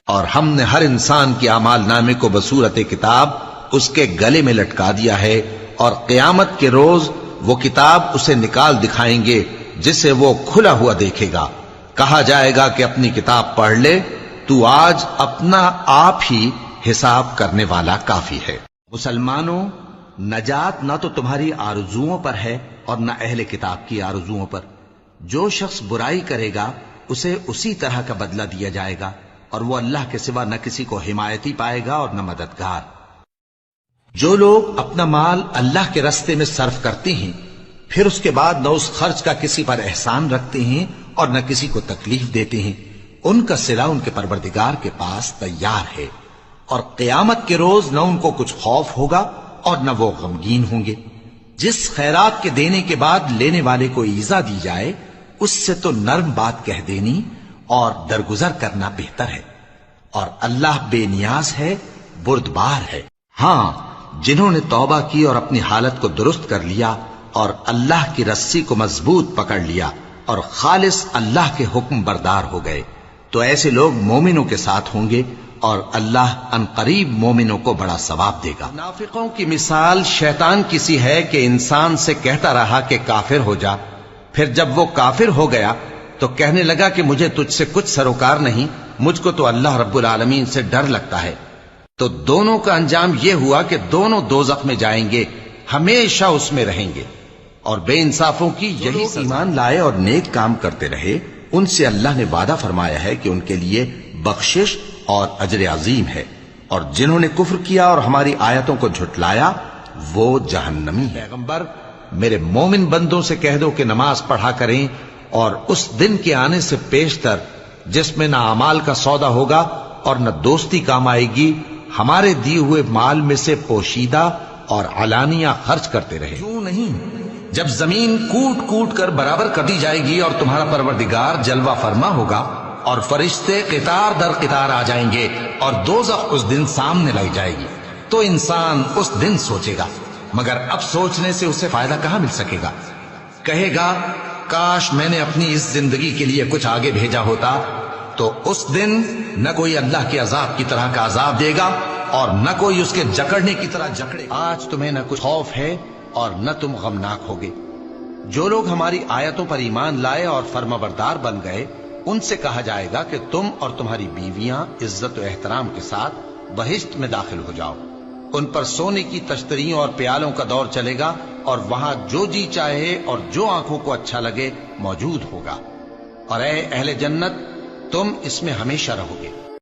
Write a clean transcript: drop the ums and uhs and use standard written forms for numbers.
اور ہم نے ہر انسان کے اعمال نامے کو بصورت کتاب اس کے گلے میں لٹکا دیا ہے، اور قیامت کے روز وہ کتاب اسے نکال دکھائیں گے جسے وہ کھلا ہوا دیکھے گا۔ کہا جائے گا کہ اپنی کتاب پڑھ لے، تو آج اپنا آپ ہی حساب کرنے والا کافی ہے۔ مسلمانوں، نجات نہ تو تمہاری آرزوؤں پر ہے اور نہ اہل کتاب کی آرزوؤں پر۔ جو شخص برائی کرے گا اسے اسی طرح کا بدلہ دیا جائے گا، اور وہ اللہ کے سوا نہ کسی کو حمایتی پائے گا اور نہ مددگار۔ جو لوگ اپنا مال اللہ کے راستے میں صرف کرتے ہیں، پھر اس کے بعد نہ اس خرچ کا کسی پر احسان رکھتے ہیں اور نہ کسی کو تکلیف دیتے ہیں، ان کا صلہ ان کے پروردگار کے پاس تیار ہے، اور قیامت کے روز نہ ان کو کچھ خوف ہوگا اور نہ وہ غمگین ہوں گے۔ جس خیرات کے دینے کے بعد لینے والے کو ایذا دی جائے، اس سے تو نرم بات کہہ دینی اور درگزر کرنا بہتر ہے، اور اللہ بے نیاز ہے، بردبار ہے۔ ہاں، جنہوں نے توبہ کی اور اپنی حالت کو درست کر لیا اور اللہ کی رسی کو مضبوط پکڑ لیا اور خالص اللہ کے حکم بردار ہو گئے، تو ایسے لوگ مومنوں کے ساتھ ہوں گے، اور اللہ عنقریب مومنوں کو بڑا ثواب دے گا۔ منافقوں کی مثال شیطان کی سی ہے کہ انسان سے کہتا رہا کہ کافر ہو جا، پھر جب وہ کافر ہو گیا تو کہنے لگا کہ مجھے تجھ سے کچھ سروکار نہیں، مجھ کو تو اللہ رب العالمین سے ڈر لگتا ہے۔ تو دونوں کا انجام یہ ہوا کہ دونوں دوزخ میں جائیں گے، ہمیشہ اس میں رہیں گے۔ اور بے انصافوں کی یہی ایمان لائے اور نیک کام کرتے رہے، ان سے اللہ نے وعدہ فرمایا ہے کہ ان کے لیے بخشش اور اجر عظیم ہے، اور جنہوں نے کفر کیا اور ہماری آیتوں کو جھٹلایا وہ جہنمی ہے۔ پیغمبر، میرے مومن بندوں سے کہہ دو کہ نماز پڑھا کریں، اور اس دن کے آنے سے پیشتر جس میں نہ اعمال کا سودا ہوگا اور نہ دوستی کام آئے گی، ہمارے دیے ہوئے مال میں سے پوشیدہ اور علانیہ خرچ کرتے رہے۔ کیوں نہیں؟ جب زمین کوٹ کوٹ کر برابر کر دی جائے گی اور تمہارا پروردگار جلوہ فرما ہوگا اور فرشتے قطار در قطار آ جائیں گے اور دوزخ اس دن سامنے لائی جائے گی، تو انسان اس دن سوچے گا، مگر اب سوچنے سے اسے فائدہ کہاں مل سکے گا؟ کہے گا کاش میں نے اپنی اس زندگی کے لیے کچھ آگے بھیجا ہوتا، تو اس دن نہ کوئی اللہ کے عذاب کی طرح کا عذاب دے گا اور نہ کوئی اس کے جکڑنے کی طرح جکڑے گا۔ آج تمہیں نہ کچھ خوف ہے اور نہ تم غمناک ہوگے۔ جو لوگ ہماری آیتوں پر ایمان لائے اور فرمانبردار بن گئے، ان سے کہا جائے گا کہ تم اور تمہاری بیویاں عزت و احترام کے ساتھ بہشت میں داخل ہو جاؤ۔ ان پر سونے کی تشتریوں اور پیالوں کا دور چلے گا، اور وہاں جو جی چاہے اور جو آنکھوں کو اچھا لگے موجود ہوگا، اور اے اہل جنت، تم اس میں ہمیشہ رہو گے۔